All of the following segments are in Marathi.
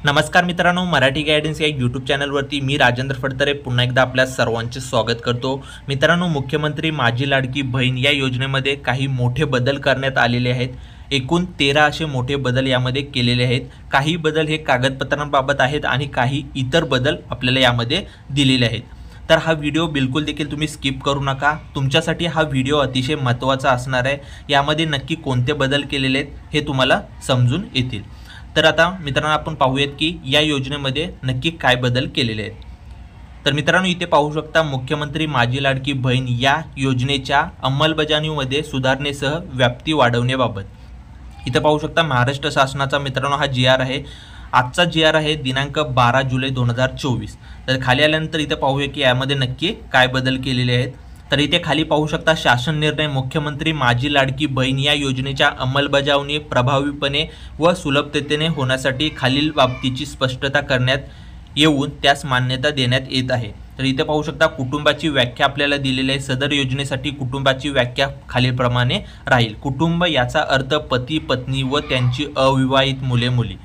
नमस्कार मित्रांनो, मराठी गायडन्स या यूट्यूब चॅनलवरती मी राजेंद्र फडतरे पुन्हा एकदा आपल्या सर्वांचे स्वागत करतो। मित्रांनो, मुख्यमंत्री माझी लाडकी बहीण या योजनेमध्ये काही मोठे बदल करण्यात आलेले आहेत। एकूण 13 असे मोठे बदल यामध्ये केलेले आहेत। काही बदल हे कागदपत्रांबाबत आहेत आणि काही इतर बदल आपल्याला यामध्ये दिलेले आहेत। तर हा व्हिडिओ बिलकुल देखील तुम्ही स्किप करू नका। तुमच्यासाठी हा व्हिडिओ अतिशय महत्त्वाचा असणार आहे। यामध्ये नक्की कोणते बदल केलेले आहेत हे तुम्हाला समजून येतील। तर आता मित्रांनो, आपण पाहूयात की या योजनेमध्ये नक्की काय बदल केलेले आहेत। तर मित्रांनो, इथे पाहू शकता मुख्यमंत्री माझी लाडकी बहीण या योजनेच्या अंमलबजावणीमध्ये सुधारणेसह व्याप्ती वाढवण्याबाबत इथे पाहू शकता महाराष्ट्र शासनाचा मित्रांनो हा GR आहे। आजचा GR आहे दिनांक 12 जुलै 2024। तर खाली आल्यानंतर इथे पाहूया की यामध्ये नक्की काय बदल केलेले आहेत। तर इथे खाली पाहू शकता शासन निर्णय मुख्यमंत्री माझी लाडकी बहीण या योजनेच्या अंमलबजावणी प्रभावीपणे व सुलभतेने होण्यासाठी खालील बाबतीची स्पष्टता करण्यात येऊन त्यास मान्यता देण्यात येत आहे। तर इथे पाहू शकता कुटुंबाची व्याख्या आपल्याला दिलेली आहे। सदर योजनेसाठी कुटुंबाची व्याख्या खालीलप्रमाणे राहील। कुटुंब याचा अर्थ पती पत्नी व त्यांची अविवाहित मुले मुली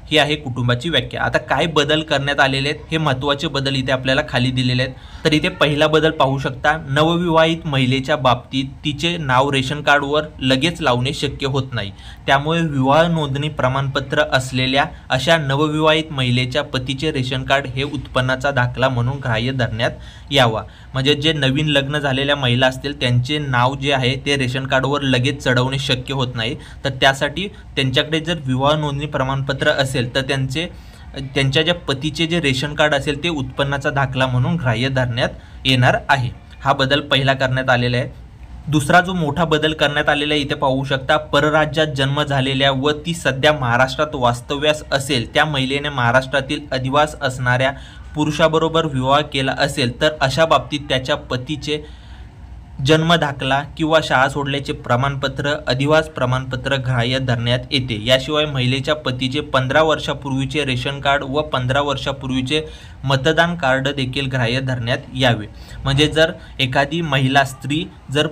ही आहे कुटुंबाची व्याख्या। आता काय बदल करण्यात आलेले आहेत हे महत्त्वाचे बदल इथे आपल्याला खाली दिलेले आहेत। तर इथे पहिला बदल पाहू शकता, नवविवाहित महिलेच्या बाबतीत तिचे नाव रेशन कार्डवर लगेच लावणे शक्य होत नाही। त्यामुळे विवाह नोंदणी प्रमाणपत्र असलेल्या अशा नवविवाहित महिलेच्या पतीचे रेशन कार्ड हे उत्पन्नाचा दाखला म्हणून ग्राह्य धरण्यात यावा। म्हणजे जे नवीन लग्न झालेल्या महिला असतील त्यांचे नाव जे आहे ते रेशन कार्डवर लगेच चढवणे शक्य होत नाही। तर त्यासाठी त्यांच्याकडे जर विवाह नोंदणी प्रमाणपत्र असेल तर त्यांच्या ज्या पतीचे जे रेशन कार्ड असेल ते उत्पन्नाचा दाखला म्हणून ग्राह्य धरण्यात येणार आहे। हा बदल पहिला करण्यात आलेला आहे। दुसरा जो मोठा बदल करण्यात आलेला आहे इथे पाहू शकता, परराज्यात जन्म झालेल्या व ती सध्या महाराष्ट्रात वास्तव्यास असेल त्या महिलेने महाराष्ट्रातील अधिवास असणाऱ्या पुरुषाबरोबर विवाह केला असेल तर अशा बाबतीत त्याच्या पतीचे जन्म दाखला किंवा शाळा सोडल्याचे प्रमाणपत्र अधिवास प्रमाणपत्र ग्राह्य धरण्यात येते। याशिवाय महिलेच्या पतीचे 15 वर्षापूर्वीचे रेशन कार्ड व 15 वर्षापूर्वीचे मतदान कार्ड देखील ग्राह्य धरण्यात यावे। म्हणजे जर एखादी महिला स्त्री जर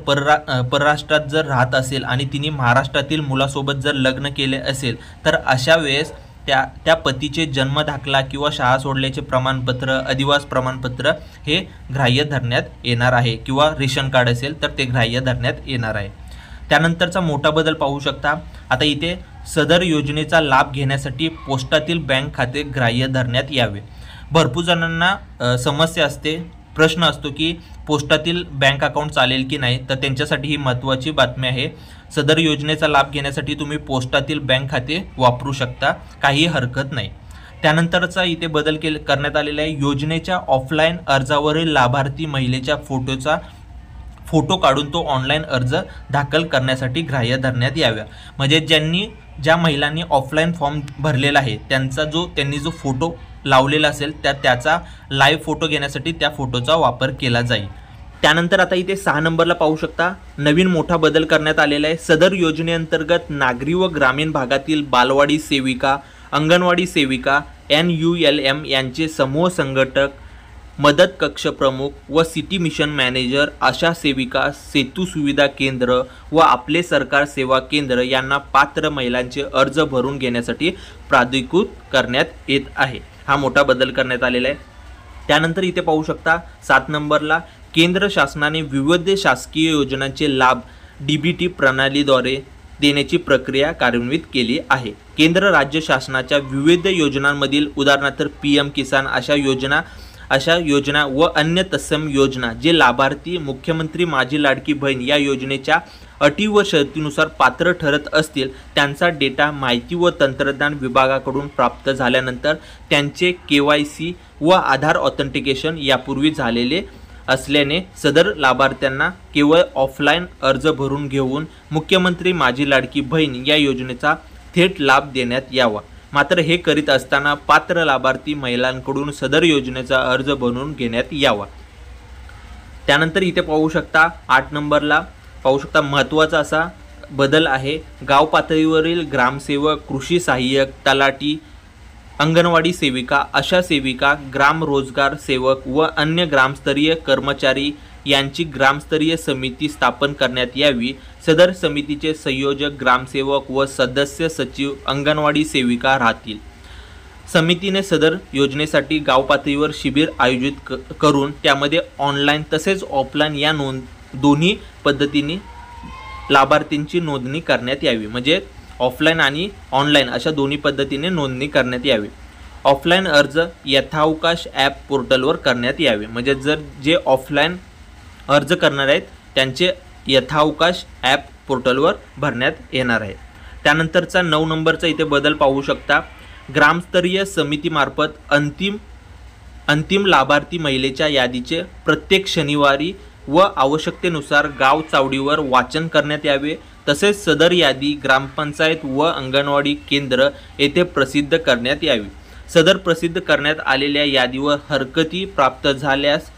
परराष्ट्रात जर राहत असेल आणि तिने महाराष्ट्रातील मुलासोबत जर लग्न केले असेल तर अशा वेळेस त्या पतीचे जन्म दाखला किंवा शाळा सोडल्याचे प्रमाणपत्र अधिवास प्रमाणपत्र हे ग्राह्य धरण्यात येणार आहे किंवा रेशन कार्ड असेल तर ते ग्राह्य धरण्यात येणार आहे। त्यानंतरचा मोठा बदल पाहू शकता, आता इथे सदर योजनेचा लाभ घेण्यासाठी पोस्टातील बँक खाते ग्राह्य धरण्यात यावे। भरपूर जणांना समस्या असते, प्रश्न असतो की पोस्टातील बँक अकाउंट चालेल की नाही। तर त्यांच्यासाठी ही महत्त्वाची बातमी आहे। सदर योजनेचा लाभ घेण्यासाठी तुम्ही पोस्टातील बँक खाते वापरू शकता, काही हरकत नाही। त्यानंतरचा इथे बदल करण्यात आलेला आहे, योजनेच्या ऑफलाईन अर्जावरील लाभार्थी महिलेच्या फोटो काढून तो ऑनलाईन अर्ज दाखल करण्यासाठी ग्राह्य धरण्यात याव्या। म्हणजे ज्या महिलांनी ऑफलाईन फॉर्म भरलेला आहे त्यांनी जो फोटो लावलेला असेल तर त्याचा लाईव्ह फोटो घेण्यासाठी त्या फोटोचा वापर केला जाईल। त्यानंतर आता इथे 6 नंबरला पाहू शकता, नवीन मोठा बदल करण्यात आलेला आहे। सदर योजनेअंतर्गत नागरी व ग्रामीण भागातील बालवाडी सेविका, अंगणवाडी सेविका, NULM यांचे समूह संघटक, मदत कक्ष प्रमुख व सिटी मिशन मॅनेजर अशा सेविका सेतू सुविधा केंद्र व आपले सरकार सेवा केंद्र यांना पात्र महिलांचे अर्ज भरून घेण्यासाठी प्राधिकृत करण्यात येत आहे। हा मोठा बदल करण्यात आलेला आहे। त्यानंतर इथे पाहू शकता 7 नंबरला, केंद्र शासनाने विविध शासकीय योजनांचे लाभ DBT प्रणालीद्वारे देण्याची प्रक्रिया कार्यान्वित केली आहे। केंद्र राज्य शासनाच्या विविध योजनांमधील उदाहरणार्थ PM किसान अशा योजना व अन्य तत्सम योजना जे लाभार्थी मुख्यमंत्री माझी लाडकी बहीण या योजनेच्या अटी व शर्तीनुसार पात्र ठरत असतील त्यांचा डेटा माहिती व तंत्रज्ञान विभागाकडून प्राप्त झाल्यानंतर त्यांचे KYC व आधार ऑथेंटिकेशन यापूर्वी झालेले असल्याने सदर लाभार्थ्यांना केवळ ऑफलाईन अर्ज भरून घेऊन मुख्यमंत्री माझी लाडकी बहीण या योजनेचा थेट लाभ देण्यात यावा। मात्र हे करीत असताना पात्र लाभार्थी महिलांकडून सदर योजनेचा अर्ज बनवून घेण्यात यावा। त्यानंतर इथे पाहू शकता 8 नंबरला पाहू शकता महत्त्वाचा असा बदल आहे, गाव पातळीवरील ग्रामसेवक, कृषी सहाय्यक, तलाठी, अंगणवाडी सेविका अशा सेविका, ग्राम रोजगार सेवक व अन्य ग्रामस्तरीय कर्मचारी यांची ग्रामस्तरीय समिती स्थापन करण्यात यावी। सदर समितीचे संयोजक ग्रामसेवक व सदस्य सचिव अंगणवाडी सेविका राहतील। समितीने सदर योजनेसाठी गाव पातळीवर शिबिर आयोजित करून त्यामध्ये ऑनलाईन तसेच ऑफलाईन या दोन्ही पद्धतीने लाभार्थींची नोंदणी करण्यात यावी। म्हणजे ऑफलाईन आणि ऑनलाईन अशा दोन्ही पद्धतीने नोंदणी करण्यात यावी। ऑफलाईन अर्ज यथावकाश ॲप पोर्टलवर करण्यात यावे। म्हणजे जर जे ऑफलाईन अर्ज करणार आहेत त्यांचे यथावकाश ॲप पोर्टलवर भरण्यात येणार आहे। त्यानंतरचा 9 नंबरचा इथे बदल पाहू शकता। ग्रामस्तरीय समितीमार्फत अंतिम लाभार्थी महिलेच्या यादीचे प्रत्येक शनिवारी व आवश्यकतेनुसार गाव चावडीवर वाचन करण्यात यावे। तसेच सदर यादी ग्रामपंचायत व अंगणवाडी केंद्र येथे प्रसिद्ध करण्यात यावी। सदर प्रसिद्ध करण्यात आलेल्या यादीवर हरकती प्राप्त झाल्यास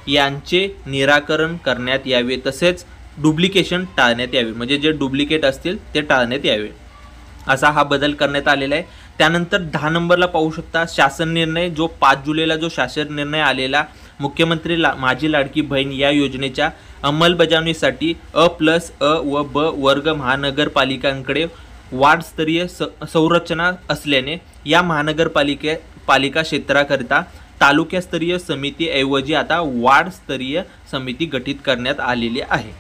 यांचे निराकरण करण्यात यावे। तसेच डुप्लिकेशन टाळण्यात यावे। म्हणजे जे डुप्लिकेट असतील ते टाळण्यात यावे असा हा बदल करण्यात आलेला आहे। त्यानंतर 10 नंबरला पाहू शकता शासन निर्णय जो 5 जुलैला जो शासन निर्णय आलेला मुख्यमंत्री माझी लाडकी बहीण या योजनेच्या अंमलबजावणीसाठी अ व ब वर्ग महानगरपालिकांकडे वार्डस्तरीय संरचना असल्याने या महानगरपालिका क्षेत्राकरिता तालुकास्तरीय समितीऐवजी आता वार्डस्तरीय समिती गठीत करण्यात आलेली आहे।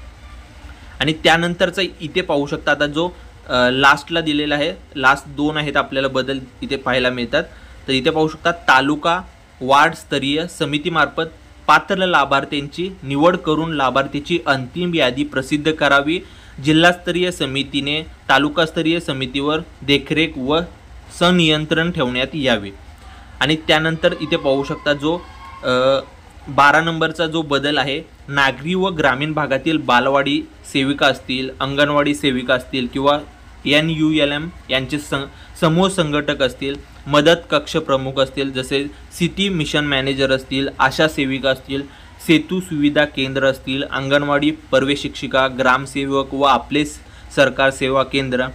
आणि त्यानंतरचा इथे पाहू शकता आता जो लास्टला दिलेला आहे, लास्ट 2 आहेत आपल्याला बदल इथे पाहायला मिळतात। तर इथे पाहू शकता तालुका वार्डस्तरीय समितीमार्फत पात्र लाभार्थ्यांची निवड करून लाभार्थीची अंतिम यादी प्रसिद्ध करावी। जिल्हास्तरीय समितीने तालुकास्तरीय समितीवर देखरेख व संनियंत्रण ठेवण्यात यावे। आणि त्यानंतर इथे पाहू शकता जो 12 नंबरचा जो बदल आहे, नागरी व ग्रामीण भागातील बालवाडी सेविका असतील, अंगणवाडी सेविका असतील किंवा NULM यांचे समूह संघटक असतील, मदत कक्ष प्रमुख असतील, जसे सिटी मिशन मॅनेजर असतील, आशा सेविका असतील, सेतू सुविधा केंद्र असतील, अंगणवाडी पर्यवेक्षिका, ग्रामसेवक व आपले सरकार सेवा केंद्र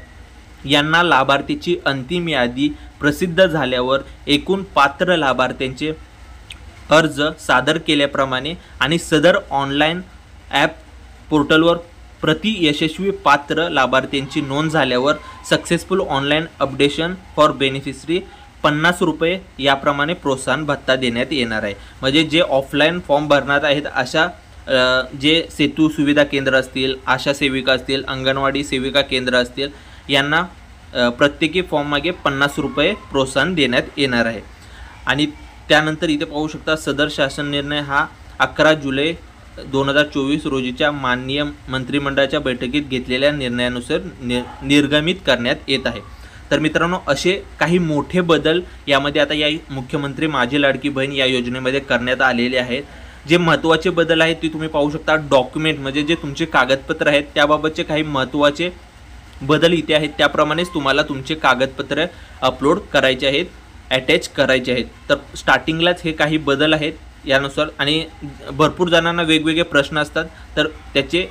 यांना लाभार्थीची अंतिम यादी प्रसिद्ध झाल्यावर एकूण पात्र लाभार्थ्यांचे अर्ज सादर केल्याप्रमाणे आणि सदर ऑनलाईन ॲप पोर्टलवर प्रति यशस्वी पात्र लाभार्थ्यांची नोंद झाल्यावर successful online updation for beneficiary 50 रुपये याप्रमाणे प्रोत्साहन भत्ता देण्यात येणार आहे। म्हणजे जे ऑफलाईन फॉर्म भरणार आहेत अशा जे सेतू सुविधा केंद्र असतील, आशा सेविका असतील, अंगणवाडी सेविका केंद्र असतील यांना प्रत्येकी फॉर्म मागे 50 रुपये प्रोत्साहन देण्यात येणार आहे। आणि त्यानंतर इथे पाहू शकता सदर शासन निर्णय हा 11 जुलै 2024 रोजीच्या माननीय मंत्रिमंडळाच्या बैठकीत घेतलेल्या निर्णयानुसार निर्गमित करण्यात येत आहे। तर मित्रांनो असे काही मोठे बदल यामध्ये आता या मुख्यमंत्री माझी लाडकी बहीण या योजनेमध्ये करण्यात आलेले आहेत। जे महत्त्वाचे बदल आहेत ते तुम्ही पाहू शकता। डॉक्युमेंट म्हणजे जे तुमचे कागदपत्र आहेत त्याबाबतचे काही महत्त्वाचे बदल इथे आहेत। त्याप्रमाणेच तुम्हाला तुमचे कागदपत्र अपलोड करायचे आहेत, अटॅच करायचे आहेत। तर स्टार्टिंगलाच हे काही बदल आहेत यानुसार। आणि भरपूर जणांना वेगवेगळे प्रश्न असतात तर त्याचे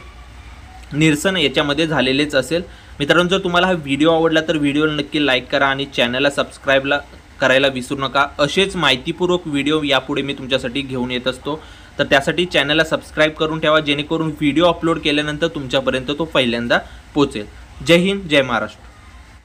निरसन याच्यामध्ये झालेलेच असेल। मित्रांनो जर तुम्हाला हा व्हिडिओ आवडला तर व्हिडिओला नक्की लाईक करा आणि चॅनलला सबस्क्राईब करायला विसरू नका। असेच माहितीपूर्वक व्हिडिओ यापुढे मी तुमच्यासाठी घेऊन येत असतो। तर त्यासाठी चॅनलला सबस्क्राईब करून ठेवा जेणेकरून व्हिडिओ अपलोड केल्यानंतर तुमच्यापर्यंत तो पहिल्यांदा पोहोचेल। जय हिंद, जय महाराष्ट्र।